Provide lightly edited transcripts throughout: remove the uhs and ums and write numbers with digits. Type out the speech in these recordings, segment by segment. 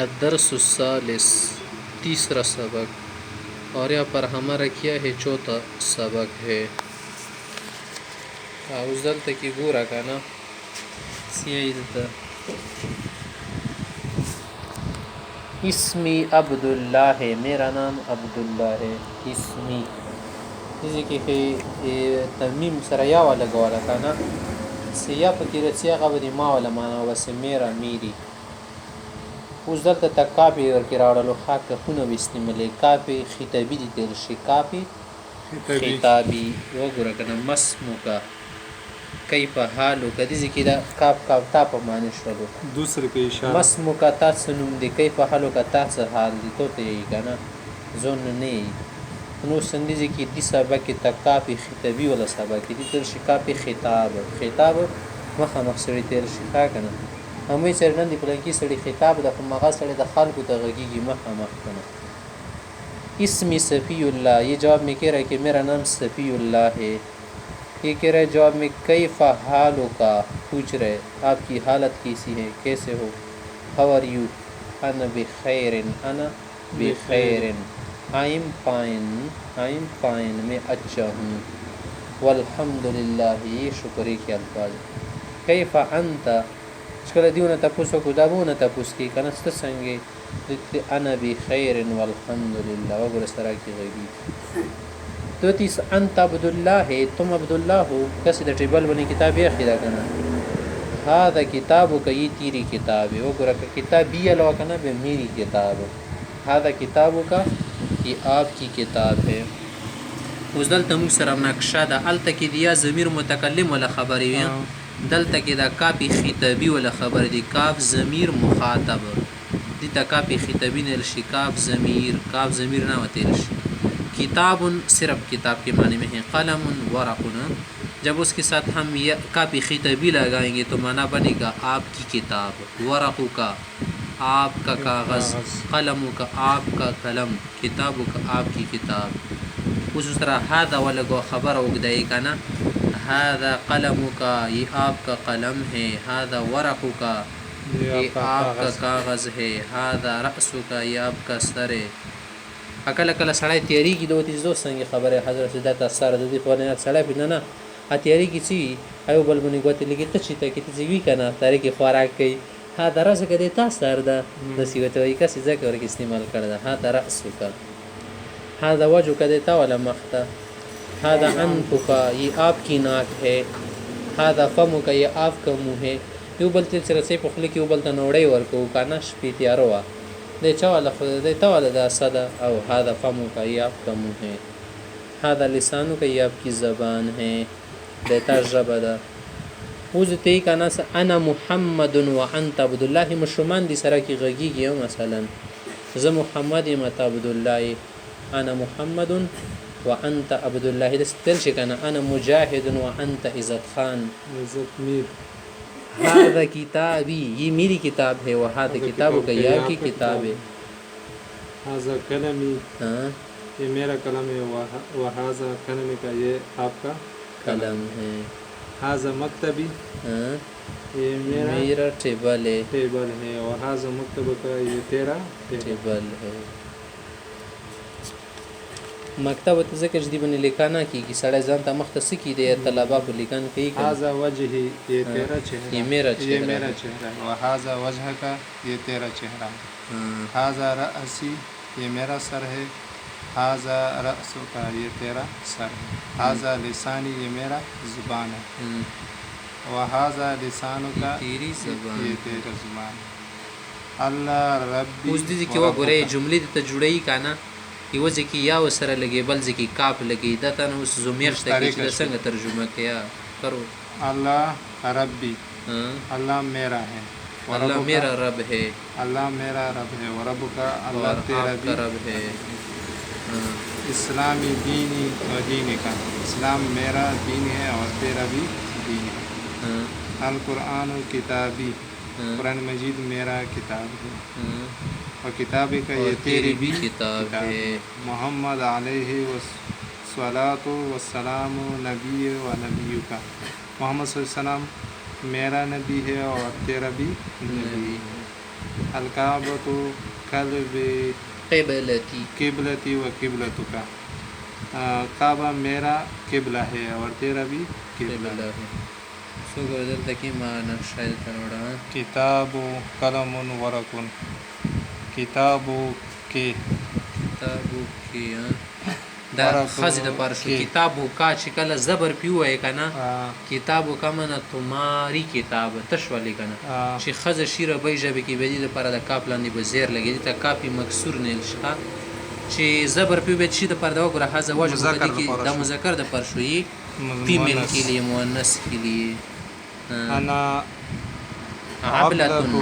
अद्दरसुस्सालिस, तीसरा सबक, और यहाँ पर हमारा क्या है चौथा सबक है। उस दलता की गोरा का ना सियादता इसमी अब्दुल्ला है, मेरा नाम अब्दुल्ला है। इसमी जैसे कि है तमीम सरया वाला गवाला का ना सिया पकी रसिया का मा वाला माना वस मेरा मेरी। उस दलता तक कापी और किराड़ो खाक खुनो बिस्तिमले कापी खिताबी दी तेल शि कापी खिताबी वगुरा कना मस्मुका कैफ हालुका दिजी किदा काप काप ताप माने शलो दूसरे के इशारा मस्मुका तासनुम दे कैफ हालुका तास हाल दी तो ते कना जोन ने नो संदिजी की दी सबक की तकापी खिताबी वाला सबक की तेल शि कापी खिताब खिताब मखा मखसरी तेल शि कना हमें चरणन दी पलन की सड़ी खिताब द मगा सड़ी द खाल को तगगी की मखा मख कना। इसमी सफ़ीउल्लाह, ये जवाब में कह रहा है कि मेरा नाम सफ़ीउल्लाह है। ये कह रहा है जवाब में कैफ़ा हालो का पूछ रहे आपकी हालत कैसी है, कैसे हो। हाउ आर यू, अना बिखैरिन, अना बिखैरिन, आई एम फाइन, मैं अच्छा हूँ। वल्हम्दुलिल्लाह, ये शुक्र के अल्फाज। कैफ़ा अंता, शकल दियोना तपुसो को दाबोना तपुस की कनस्त संगे अना बिखैरिन वल्हम्दुलिल्लाह वगैरह इस तरह की गईबी। तो तीस अंत अब्दुल्ला है, तुम अब्दुल्ला हो। कैसे द टेबल बनी किताब है खिदा कना हादा किताबु का, ये तेरी किताब है। वगैरह का किताब भी अलावा कना बे मेरी किताब। हादा किताबु का, ये आपकी किताब है। उस दल तमुक सरम नक्शा दा अल तक दिया ज़मीर मुतकल्लिम वाला खबर है। दल तक दा कापी खिताबी वाला खबर दी काफ ज़मीर मुखातब दी कापी खिताबी ने काफ ज़मीर ना वतेल किताबुन सिर्फ किताब के माने में है। कलमुन वरक़ुन, जब उसके साथ हम ये कापी खिताबी लगाएंगे तो माना बनेगा आपकी किताब। वरक़ु का आपका कागज़, कलमु का आपका कलम, किताबु का आपकी किताब। उस तरह हादा वाला को खबर उगदाई का ना हादा कलमु का, ये आपका कलम है। हादा वरक़ु का, ये आपका कागज़ है। हादा रअसु का, ये आपका सर है। अकल अकल सड़ाई तैयारी की दो तीस दोस्त संगे खबर है हज़रत सिद्धार्थ सर ददी फ़ोन सड़ा भी ना आ तैयारी की ची आयो बलबुनी गोती लेकिन तचिता कि तजीवी करना तारे की खुराक कई हाँ दरा से कदे ता सर दा दसी वतो एक सीज़ा के और की इस्तेमाल कर दा। हाँ दरा सुका, हाँ दा वजू कदे ता वाला मख्ता। हाँ दा अनफु का, ये आपकी नाक है। हाँ दा फमु का, ये आपका मुँह है। यू बलते चल से पखले की बलता नोड़े और को काना शपी तैयारो वा दे चावाला दे तवाला दा सदा और हादा फमु का, ये आपका मुँह है। हादा लिसानु का, ये आपकी ज़बान है। देता जबदा उज़ते का नस अना मुहम्मदुन व अंत अब्दुल्लाह, मुशमान दी सरा की गगी गया मसलन ज़ मुहम्मद मत अब्दुल्लाह अना मुहम्मदुन व अंत अब्दुल्लाह दस दिल शिकना अना मुजाहिदुन व अंत इज़्ज़त खान। हादा किताबी, ये मेरी किताब है। वह हादा किताबु का, ये आपकी किताब है। हाजा कलमी, हाँ ये मेरा कलम है। वह हाजा कलमी का, ये आपका कलम है। हाजा मकतबी, हाँ ये मेरा टेबल है। और हाजा मकतब का, ये तेरा टेबल है। मकतब तो ज़िक्र जदी बने लिखाना की सड़ा जानता मख्तसी की दे तलबा को लिखान कई हाजा वजही, ये तेरा चेहरा, ये मेरा चेहरा है। और हाजा वजह का, ये तेरा चेहरा है। हाजा रअसी, ये मेरा सर है। हाजा रअसु का, ये तेरा सर है। हाजा लिसानी, ये मेरा ज़ुबान है। व हाजा लिसानु का, तेरी ज़ुबान, ये तेरा ज़ुबान है। अल्लाह रब्बी, उस दी कि वो गोरे जुमले दी जुड़ई का ना कि वो जी या वो सर लगे बल जी काफ लगे दता न उस जुमियश तक कि संग तर्जुमा किया करो। अल्लाह रब्बी, अल्लाह मेरा है। अल्लाह मेरा रब है। अल्लाह मेरा रब है। व रब का, अल्लाह तेरा भी रब है। इस्लामी दीनी व दीन का, इस्लाम मेरा दीन है और तेरा भी दीन है। अल कुरान किताबी, कुरान मजीद मेरा किताब है। और किताब का, ये तेरी भी किताब है। मोहम्मद अलैहि वस्सलातु वस्सलामु नबी व नबी का, मोहम्मद सल्लल्लाहु अलैहि वसल्लम मेरा नबी है और तेरा भी नबी है। الکعبۃ قبلتی قبلتی و قبلتک کعبہ میرا قبلہ ہے اور تیرا بھی قبلہ ہے سو ګردل تکي معنا شاید تروړه کتاب قلم ورق کتابو کې دا خزې د پاره شو کتابو کا چې کله زبر پیو وای کنه کتابو کا منه تماری کتاب تشولې کنه چې خزه شیره به جبه کې بدی د پاره د کاپ لاندې به زیر لګی ته کاپی مکسور نه لشه چې زبر پیو به شي د پاره د وګره حزه واجب بدی کې د مذکر د پر شوی فیمیل کې لیے مؤنث کې لیے انا عبلتن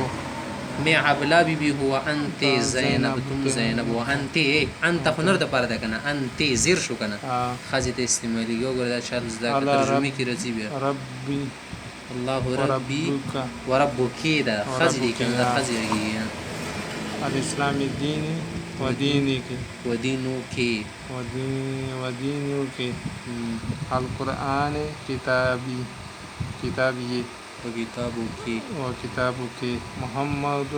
میں عبلا بی بی هو انت زینب تم زینب و انت فنر د پاره ده کنه انت زیر شو کنه خازی ته استعمالی وګوره دا شال زدا ترجمه کی رضی بیا ربی الله ربی و ربک دا خازی دی کنه خازی دی الاسلام دین و دینک و دینک و دینک القرآن کتابی وكتابك محمد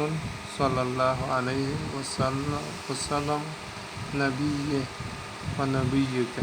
صلى الله عليه وسلم نبيه ونبيك